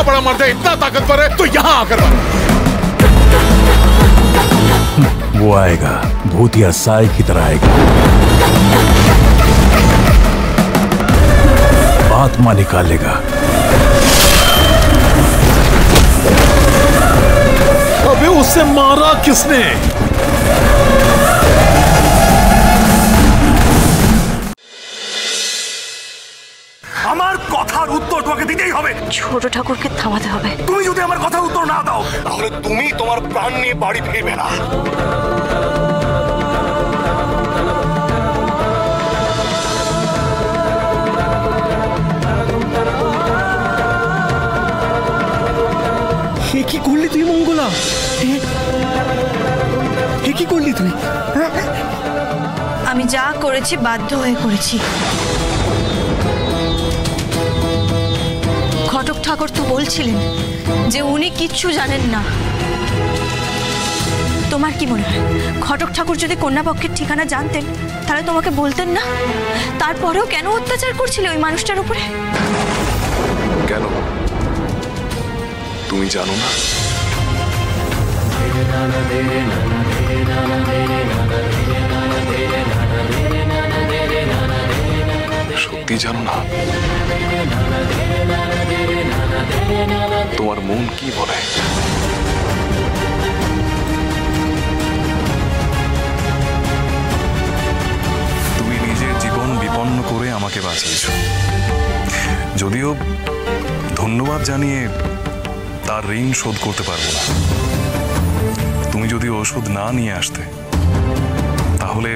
बड़ा मर्द है, इतना ताकतवर है, तो यहाँ आकर वो आएगा, भूतिया साय की तरह आएगा, आत्मा निकालेगा। अबे उससे मारा किसने? আমার কথার উত্তর তোমাকে দিতেই হবে। ছোট ঠাকুরকে থামাতে হবে। তুমি যদি আমার কথার উত্তর না দাও তাহলে তুমি তোমার প্রাণ নিয়ে বাড়ি ফিরবে না। কি করলি তুই মঙ্গলা? কি করলি তুই? আমি যা করেছি বাধ্য হয়ে করেছি। ঘটক ঠাকুর তো বলছিলেন যে উনি কিচ্ছু জানেন না। তোমার কি মনে হয় ঘটক ঠাকুর যদি কন্যাপক্ষের ঠিকানা জানতেন তাহলে তোমাকে বলতেন না? তারপরেও কেন অত্যাচার করছিলে ওই মানুষটার উপরে? কেন তুমি জানো না? সত্যি জানো না? তোমার মন কি বলে? তুমি নিজের জীবন বিপন্ন করে আমাকে বাঁচিয়েছ, যদিও ধন্যবাদ জানিয়ে তার ঋণ শোধ করতে পারবো না। তুমি যদি ওষুধ না নিয়ে আসতে তাহলে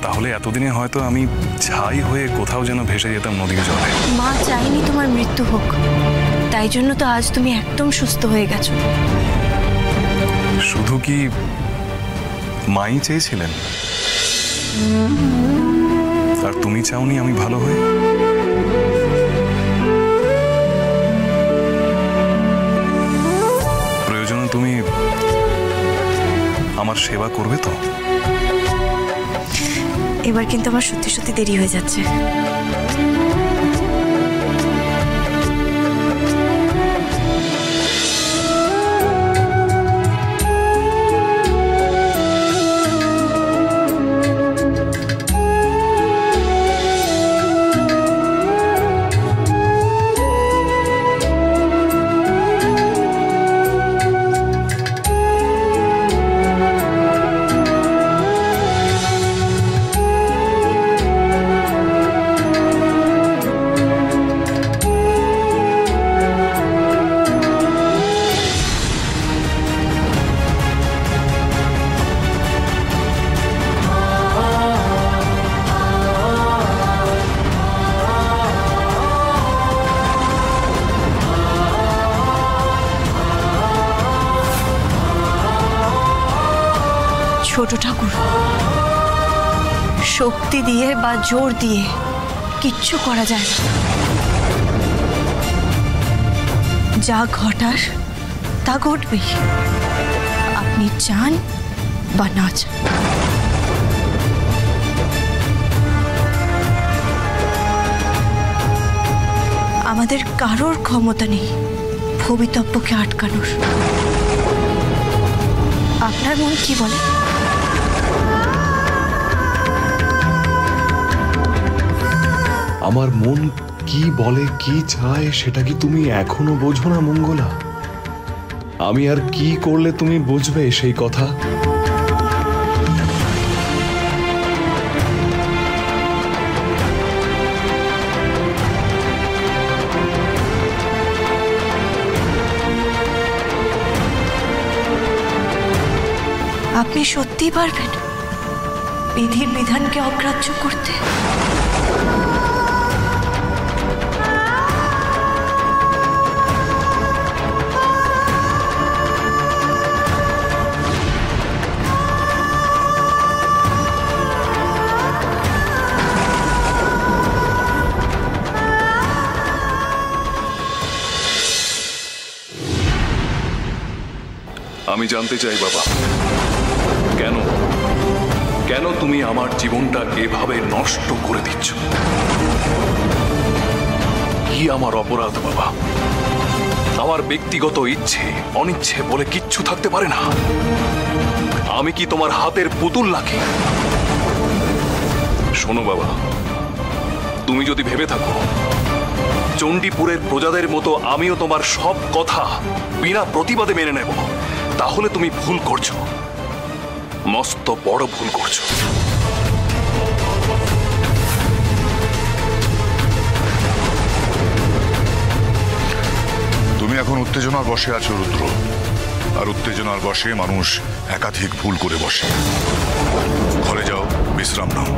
তাহলে এতদিনে হয়তো আমি ছাই হয়ে কোথাও যেন ভেসে যেতাম নদীর জলে। মা চাইনি তোমার মৃত্যু হোক, তাই জন্য তো আজ তুমি একদম সুস্থ হয়ে গেছো। শুধু কি মাই চেয়েছিলেন? আর তুমি চাওনি আমি ভালো হই? প্রয়োজনে তুমি আমার সেবা করবে তো? এবার কিন্তু আমার সত্যি সত্যি দেরি হয়ে যাচ্ছে। ছোট ঠাকুর, শক্তি দিয়ে বা জোর দিয়ে কিচ্ছু করা যায় না। যা ঘটার তা ঘটবেই, আপনি চান বা না চান। আমাদের কারোর ক্ষমতা নেই ভবিতব্যকে আটকানোর। আপনার মন কি বলে? আমার মন কি বলে, কি চায় সেটা কি তুমি এখনো বোঝো না মঙ্গলা? আমি আর কি করলে তুমি বুঝবে সেই কথা? আপনি সত্যি পারবেন বিধির বিধানকে অগ্রাহ্য করতে? আমি জানতে চাই বাবা, কেন কেন তুমি আমার জীবনটা এভাবে নষ্ট করে দিচ্ছ? কি আমার অপরাধ বাবা? আমার ব্যক্তিগত ইচ্ছে অনিচ্ছে বলে কিচ্ছু থাকতে পারে না। আমি কি তোমার হাতের পুতুল নাকি? শোনো বাবা, তুমি যদি ভেবে থাকো চণ্ডীপুরের প্রজাদের মতো আমিও তোমার সব কথা বিনা প্রতিবাদে মেনে নেব, তাহলে তুমি ভুল করছো, মস্ত বড় ভুল করছো। তুমি এখন উত্তেজনার বশে আছো রুদ্র, আর উত্তেজনার বশে মানুষ একাধিক ভুল করে বসে। ঘরে যাও, বিশ্রাম নাও।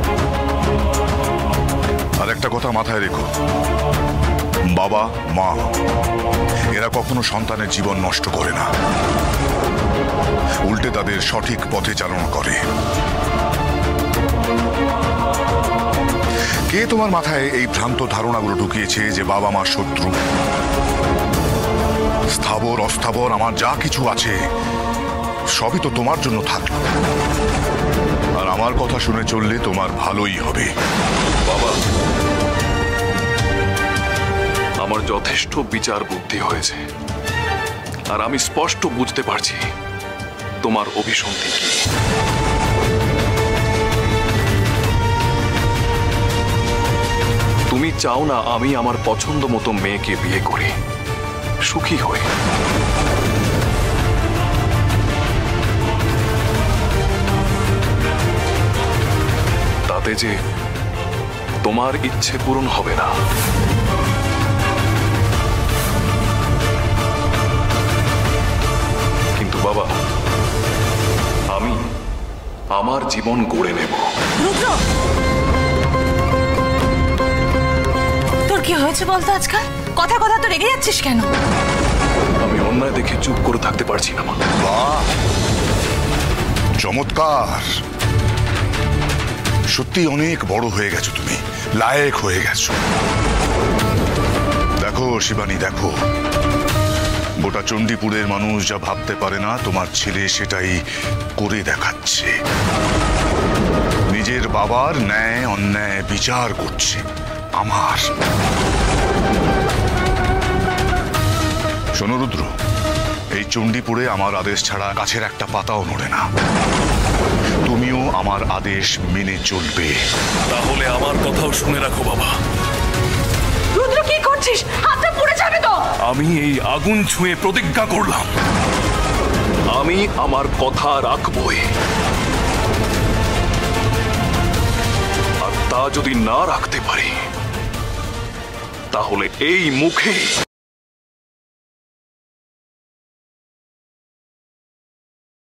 আর একটা কথা মাথায় রেখো, বাবা মা এরা কখনো সন্তানের জীবন নষ্ট করে না, উল্টে তাদের সঠিক পথে চালনা করে। কে তোমার মাথায় এই ভ্রান্ত ধারণাগুলো ঢুকিয়েছে যে বাবা মা শত্রু? স্থাবর অস্থাবর আমার যা কিছু আছে সবই তো তোমার জন্য থাকলো, আর আমার কথা শুনে চললে তোমার ভালোই হবে। বাবা, আমার যথেষ্ট বিচার বুদ্ধি হয়েছে, আর আমি স্পষ্ট বুঝতে পারছি তোমার অভিসন্ধি কি। তুমি চাও না আমি আমার পছন্দ মতো মেয়েকে বিয়ে করি, সুখী হই। তাতে যে তোমার ইচ্ছে পূরণ হবে না। কিন্তু বাবা, আমি আমার জীবন গড়ে নেব। রুদ্র, তোর কি হয়েছে বলতো আজকাল? কথা কথা তো রেগে যাচ্ছিস কেন? আমি অন্যায় দেখে চুপ করে থাকতে পারছি না মা। বাহ, চমৎকার। সত্যি অনেক বড় হয়ে গেছো তুমি, লায়েক হয়ে গেছো। দেখো শিবানী, দেখো, গোটা চণ্ডীপুরের মানুষ যা ভাবতে পারে না তোমার ছেলে সেটাই করে দেখাচ্ছে। নিজের বাবার ন্যায় অন্যায় বিচার করছে। আমার শোনো রুদ্র, এই চণ্ডীপুরে আমার আদেশ ছাড়া গাছের একটা পাতাও নড়ে না। তুমিও আমার আদেশ মেনে চলবে। তাহলে আমার কথাও শুনে রাখো বাবা। রুদ্র, কি করছিস? হাতটা পুড়ে যাবে তো। আমি এই আগুন ছুঁয়ে প্রতিজ্ঞা করলাম, আমি আমার কথা রাখবই। আর তা যদি না রাখতে পারি, তাহলে এই মুখে